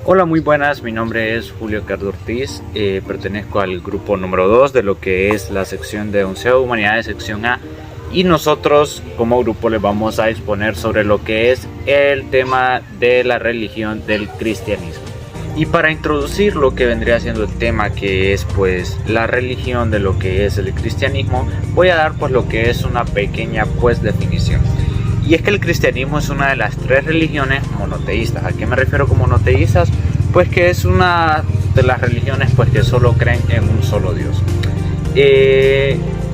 Hola, muy buenas, mi nombre es Julio Cardo Ortiz, pertenezco al grupo número 2 de lo que es la sección de Onceo Humanidades sección A, y nosotros como grupo les vamos a exponer sobre lo que es el tema de la religión del cristianismo. Y para introducir lo que vendría siendo el tema, que es pues la religión de lo que es el cristianismo, voy a dar pues lo que es una pequeña pues definición. Y es que el cristianismo es una de las tres religiones monoteístas. ¿A qué me refiero con monoteístas? Pues que es una de las religiones pues que solo creen en un solo Dios.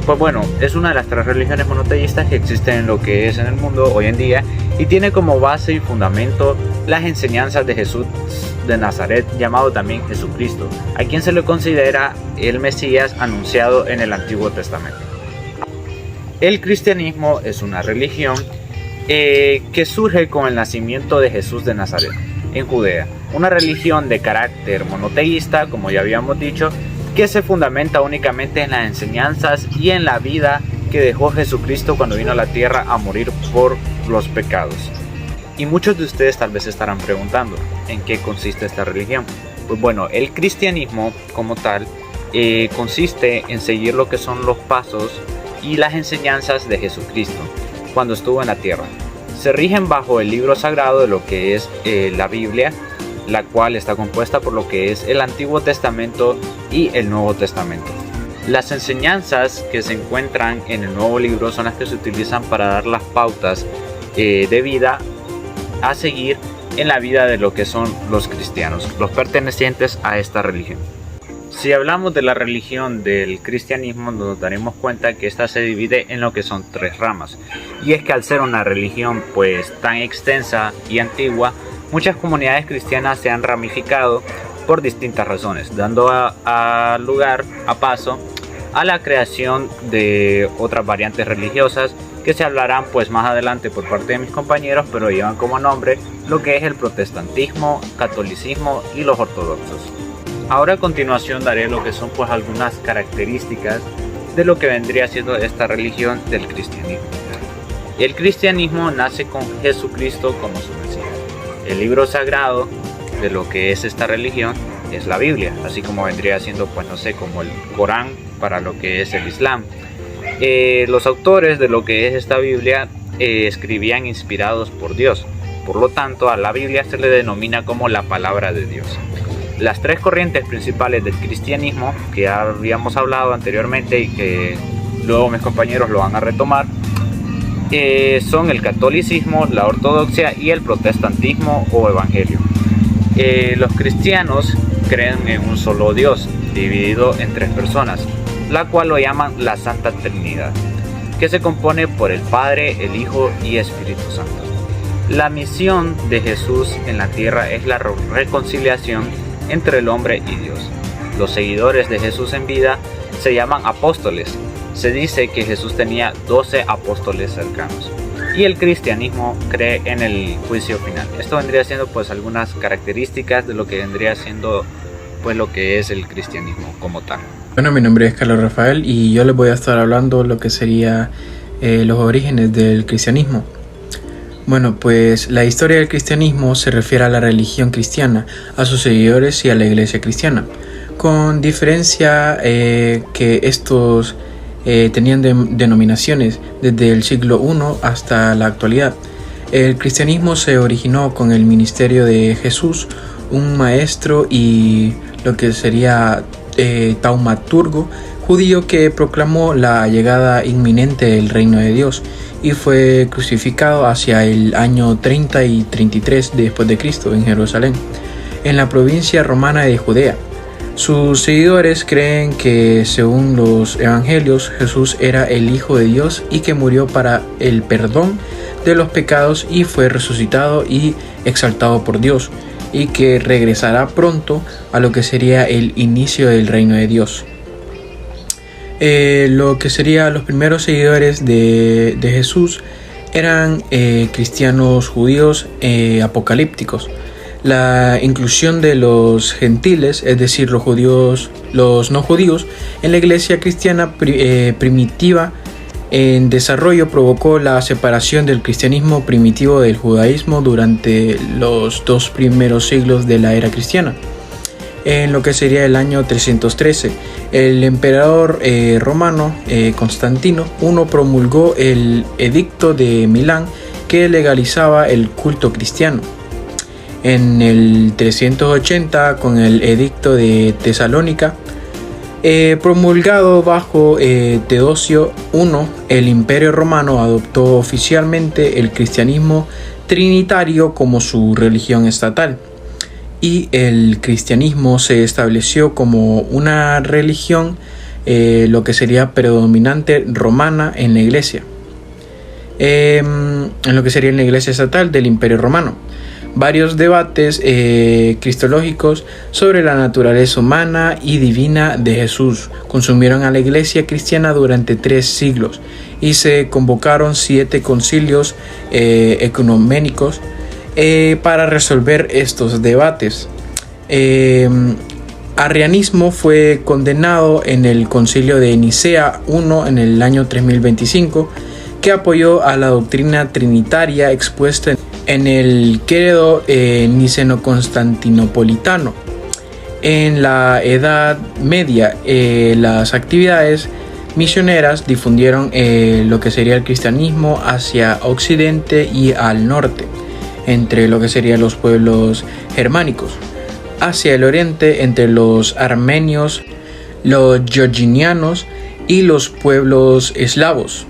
Pues bueno, es una de las tres religiones monoteístas que existen en lo que es en el mundo hoy en día, y tiene como base y fundamento las enseñanzas de Jesús de Nazaret, llamado también Jesucristo, a quien se le considera el Mesías anunciado en el Antiguo Testamento. El cristianismo es una religión que surge con el nacimiento de Jesús de Nazaret en Judea, una religión de carácter monoteísta, como ya habíamos dicho, que se fundamenta únicamente en las enseñanzas y en la vida que dejó Jesucristo cuando vino a la tierra a morir por los pecados. Y muchos de ustedes tal vez estarán preguntando, ¿en qué consiste esta religión? Pues bueno, el cristianismo como tal consiste en seguir lo que son los pasos y las enseñanzas de Jesucristo cuando estuvo en la tierra. Se rigen bajo el libro sagrado de lo que es la Biblia, la cual está compuesta por lo que es el Antiguo Testamento y el Nuevo Testamento. Las enseñanzas que se encuentran en el nuevo libro son las que se utilizan para dar las pautas de vida a seguir en la vida de lo que son los cristianos, los pertenecientes a esta religión. Si hablamos de la religión del cristianismo, nos daremos cuenta que esta se divide en lo que son tres ramas. Y es que al ser una religión pues tan extensa y antigua, muchas comunidades cristianas se han ramificado por distintas razones, dando paso a la creación de otras variantes religiosas que se hablarán pues más adelante por parte de mis compañeros, pero llevan como nombre lo que es el protestantismo, catolicismo y los ortodoxos. Ahora a continuación daré lo que son pues algunas características de lo que vendría siendo esta religión del cristianismo. El cristianismo nace con Jesucristo como su Mesías. El libro sagrado de lo que es esta religión es la Biblia, así como vendría siendo pues no sé, como el Corán para lo que es el Islam. Los autores de lo que es esta Biblia escribían inspirados por Dios, por lo tanto a la Biblia se le denomina como la palabra de Dios. Las tres corrientes principales del cristianismo que ya habíamos hablado anteriormente y que luego mis compañeros lo van a retomar son el catolicismo, la ortodoxia y el protestantismo o evangelio. Los cristianos creen en un solo Dios dividido en tres personas, la cual lo llaman la Santa Trinidad, que se compone por el Padre, el Hijo y Espíritu Santo. La misión de Jesús en la tierra es la reconciliación entre el hombre y Dios. Los seguidores de Jesús en vida se llaman apóstoles. Se dice que Jesús tenía 12 apóstoles cercanos. Y el cristianismo cree en el juicio final. Esto vendría siendo pues algunas características de lo que vendría siendo pues lo que es el cristianismo como tal. Bueno, mi nombre es Carlos Rafael y yo les voy a estar hablando lo que sería los orígenes del cristianismo. Bueno, pues la historia del cristianismo se refiere a la religión cristiana, a sus seguidores y a la iglesia cristiana, con diferencia que estos tenían denominaciones desde el siglo I hasta la actualidad. El cristianismo se originó con el ministerio de Jesús, un maestro y lo que sería taumaturgo judío que proclamó la llegada inminente del reino de Dios y fue crucificado hacia el año 30 y 33 después de Cristo en Jerusalén, en la provincia romana de Judea. Sus seguidores creen que, según los evangelios, Jesús era el Hijo de Dios y que murió para el perdón de los pecados y fue resucitado y exaltado por Dios, y que regresará pronto a lo que sería el inicio del reino de Dios. Lo que serían los primeros seguidores de Jesús eran cristianos judíos apocalípticos. La inclusión de los gentiles, es decir, los no judíos, en la iglesia cristiana primitiva en desarrollo provocó la separación del cristianismo primitivo del judaísmo durante los 2 primeros siglos de la era cristiana. En lo que sería el año 313, el emperador romano Constantino I promulgó el Edicto de Milán que legalizaba el culto cristiano. En el 380, con el Edicto de Tesalónica, promulgado bajo Teodosio I, el Imperio Romano adoptó oficialmente el cristianismo trinitario como su religión estatal, y el cristianismo se estableció como una religión lo que sería predominante romana en la iglesia, en lo que sería en la iglesia estatal del Imperio Romano. Varios debates cristológicos sobre la naturaleza humana y divina de Jesús consumieron a la iglesia cristiana durante 3 siglos y se convocaron 7 concilios ecuménicos para resolver estos debates. Arrianismo fue condenado en el concilio de Nicea I en el año 3025, que apoyó a la doctrina trinitaria expuesta en el credo niceno-constantinopolitano. En la Edad Media, las actividades misioneras difundieron lo que sería el cristianismo hacia occidente y al norte, entre lo que serían los pueblos germánicos, hacia el oriente entre los armenios, los georgianos y los pueblos eslavos,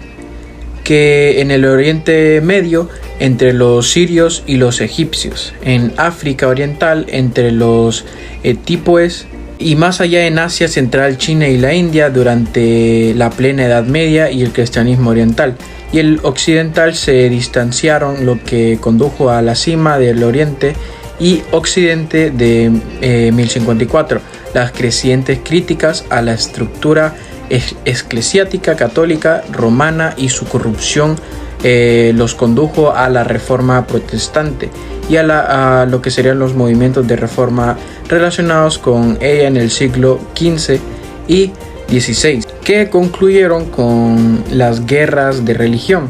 que en el Oriente Medio entre los sirios y los egipcios, en África Oriental entre los etíopes, y más allá en Asia Central, China y la India durante la plena Edad Media y el cristianismo oriental. Y el occidental se distanciaron, lo que condujo a la cima del Oriente y Occidente de 1054, las crecientes críticas a la estructura eclesiástica católica romana y su corrupción los condujo a la reforma protestante y a lo que serían los movimientos de reforma relacionados con ella en el siglo XV y XVI, que concluyeron con las guerras de religión,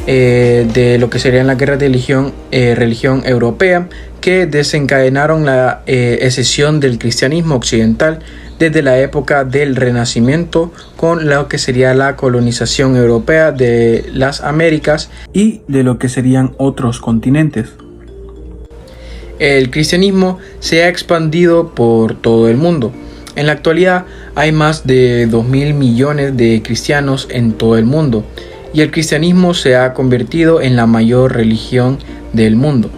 de lo que serían las guerras de religión europea, que desencadenaron la escisión del cristianismo occidental desde la época del Renacimiento, con lo que sería la colonización europea de las Américas y de lo que serían otros continentes. El cristianismo se ha expandido por todo el mundo. En la actualidad hay más de 2.000 millones de cristianos en todo el mundo, y el cristianismo se ha convertido en la mayor religión del mundo.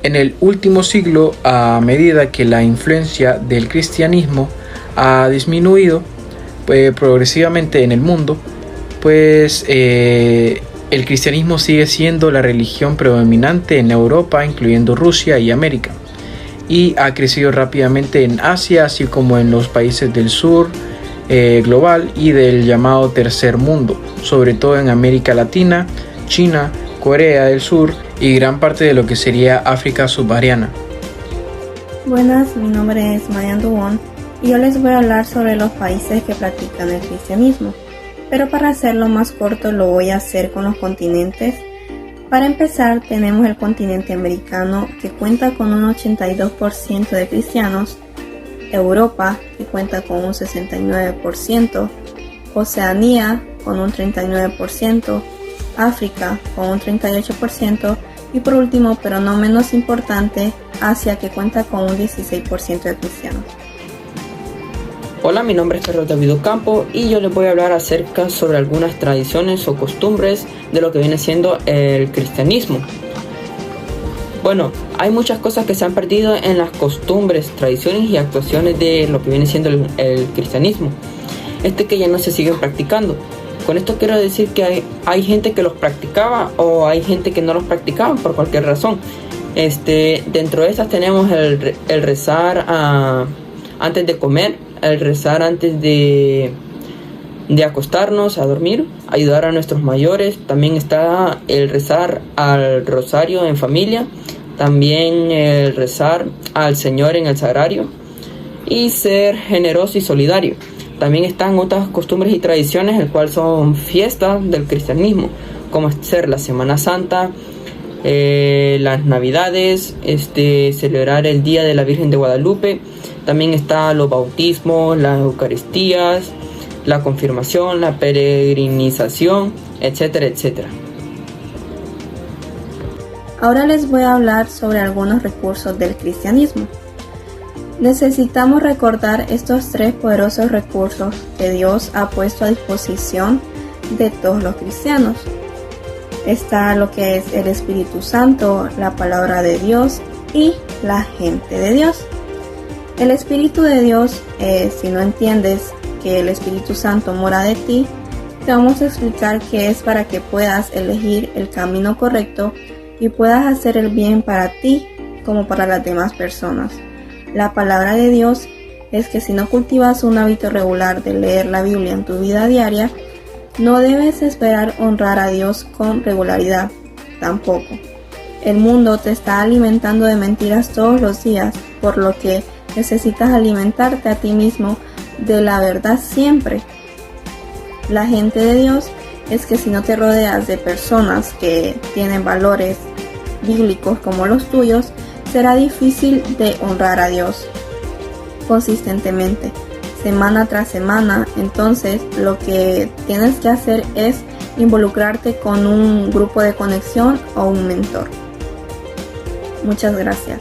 En el último siglo, a medida que la influencia del cristianismo ha disminuido progresivamente en el mundo, pues el cristianismo sigue siendo la religión predominante en Europa, incluyendo Rusia y América, y ha crecido rápidamente en Asia, así como en los países del sur global y del llamado tercer mundo, sobre todo en América Latina, China, Corea del Sur y gran parte de lo que sería África subsahariana. Buenas, mi nombre es Mayan Dubón y yo les voy a hablar sobre los países que practican el cristianismo, pero para hacerlo más corto lo voy a hacer con los continentes. Para empezar, tenemos el continente americano, que cuenta con un 82% de cristianos, Europa, que cuenta con un 69%, Oceanía con un 39%, África con un 38% y por último, pero no menos importante, Asia, que cuenta con un 16% de cristianos. Hola, mi nombre es Carlos David Ocampo y yo les voy a hablar acerca sobre algunas tradiciones o costumbres de lo que viene siendo el cristianismo. Bueno, hay muchas cosas que se han perdido en las costumbres, tradiciones y actuaciones de lo que viene siendo el cristianismo, que ya no se siguen practicando. Con esto quiero decir que hay gente que los practicaba o hay gente que no los practicaba por cualquier razón. Dentro de estas tenemos el rezar antes de comer, el rezar antes de acostarnos a dormir, ayudar a nuestros mayores. También está el rezar al rosario en familia, también el rezar al Señor en el sagrario y ser generoso y solidario. También están otras costumbres y tradiciones, el cual son fiestas del cristianismo, como ser la Semana Santa, las Navidades, celebrar el Día de la Virgen de Guadalupe. También están los bautismos, las Eucaristías, la confirmación, la peregrinización, etcétera, etcétera. Ahora les voy a hablar sobre algunos recursos del cristianismo. Necesitamos recordar estos 3 poderosos recursos que Dios ha puesto a disposición de todos los cristianos. Está lo que es el Espíritu Santo, la palabra de Dios y la gente de Dios. El Espíritu de Dios, si no entiendes que el Espíritu Santo mora de ti, te vamos a explicar que es para que puedas elegir el camino correcto y puedas hacer el bien para ti como para las demás personas. La palabra de Dios es que si no cultivas un hábito regular de leer la Biblia en tu vida diaria, no debes esperar honrar a Dios con regularidad, tampoco. El mundo te está alimentando de mentiras todos los días, por lo que necesitas alimentarte a ti mismo de la verdad siempre. La gente de Dios es que si no te rodeas de personas que tienen valores bíblicos como los tuyos, será difícil de honrar a Dios consistentemente, semana tras semana. Entonces, lo que tienes que hacer es involucrarte con un grupo de conexión o un mentor. Muchas gracias.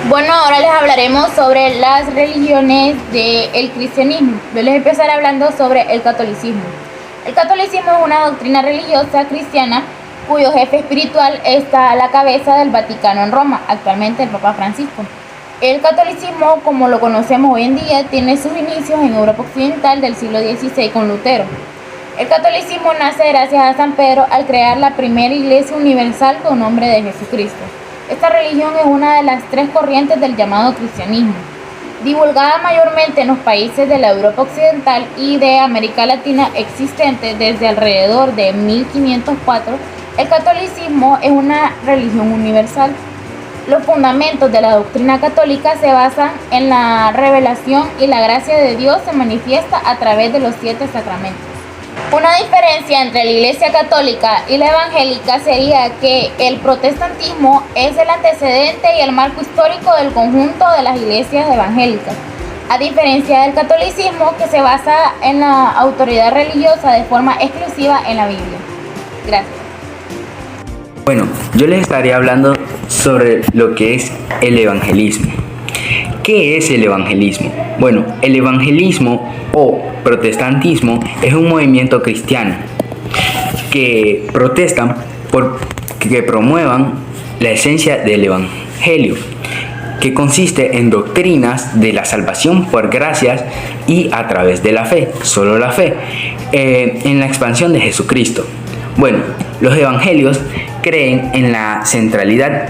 Bueno, ahora les hablaremos sobre las religiones del cristianismo. Yo les empezaré hablando sobre el catolicismo. El catolicismo es una doctrina religiosa cristiana cuyo jefe espiritual está a la cabeza del Vaticano en Roma, actualmente el Papa Francisco. El catolicismo, como lo conocemos hoy en día, tiene sus inicios en Europa Occidental del siglo XVI con Lutero. El catolicismo nace gracias a San Pedro al crear la primera iglesia universal con nombre de Jesucristo. Esta religión es una de las 3 corrientes del llamado cristianismo, divulgada mayormente en los países de la Europa Occidental y de América Latina, existente desde alrededor de 1504. El catolicismo es una religión universal. Los fundamentos de la doctrina católica se basan en la revelación y la gracia de Dios se manifiesta a través de los 7 sacramentos. Una diferencia entre la Iglesia católica y la evangélica sería que el protestantismo es el antecedente y el marco histórico del conjunto de las iglesias evangélicas, a diferencia del catolicismo que se basa en la autoridad religiosa de forma exclusiva en la Biblia. Gracias. Bueno, yo les estaré hablando sobre lo que es el evangelismo. ¿Qué es el evangelismo? Bueno, el evangelismo o protestantismo es un movimiento cristiano que protestan por que promuevan la esencia del evangelio, que consiste en doctrinas de la salvación por gracias y a través de la fe, solo la fe, en la expansión de Jesucristo. Bueno, los evangelios creen en la centralidad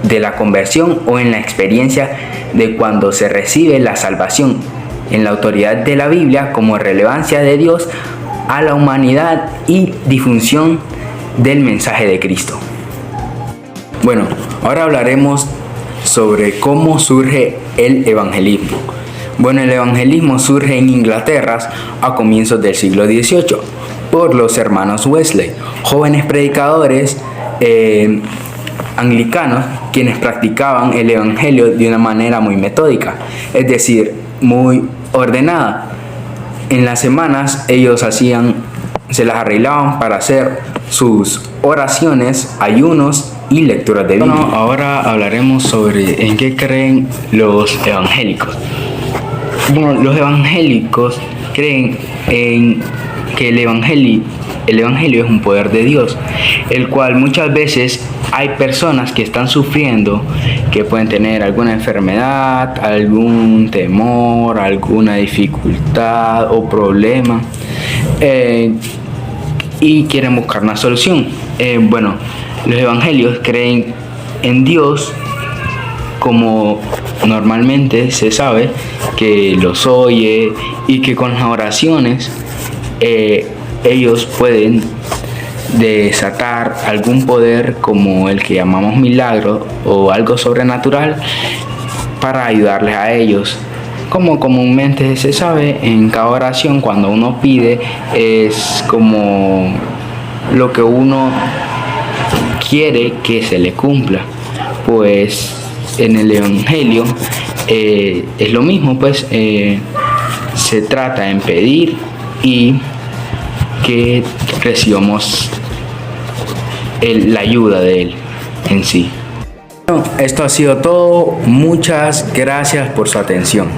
de la conversión o en la experiencia de cuando se recibe la salvación, en la autoridad de la Biblia como relevancia de Dios a la humanidad y difusión del mensaje de Cristo. Bueno, ahora hablaremos sobre cómo surge el evangelismo. Bueno, el evangelismo surge en Inglaterra a comienzos del siglo XVIII por los hermanos Wesley, jóvenes predicadores anglicanos quienes practicaban el evangelio de una manera muy metódica, es decir, muy ordenada. En las semanas ellos se las arreglaban para hacer sus oraciones, ayunos y lecturas de Biblia. Bueno, ahora hablaremos sobre en qué creen los evangélicos. Bueno, los evangélicos creen en que el evangelio es un poder de Dios, el cual muchas veces hay personas que están sufriendo, que pueden tener alguna enfermedad, algún temor, alguna dificultad o problema, y quieren buscar una solución. Bueno, los evangelios creen en Dios, como normalmente se sabe, que los oye y que con las oraciones ellos pueden desatar algún poder como el que llamamos milagro o algo sobrenatural para ayudarles a ellos como comúnmente se sabe, en cada oración cuando uno pide es como lo que uno quiere que se le cumpla. Pues en el Evangelio es lo mismo, pues se trata en pedir y que recibamos la ayuda de Él en sí. Bueno, esto ha sido todo. Muchas gracias por su atención.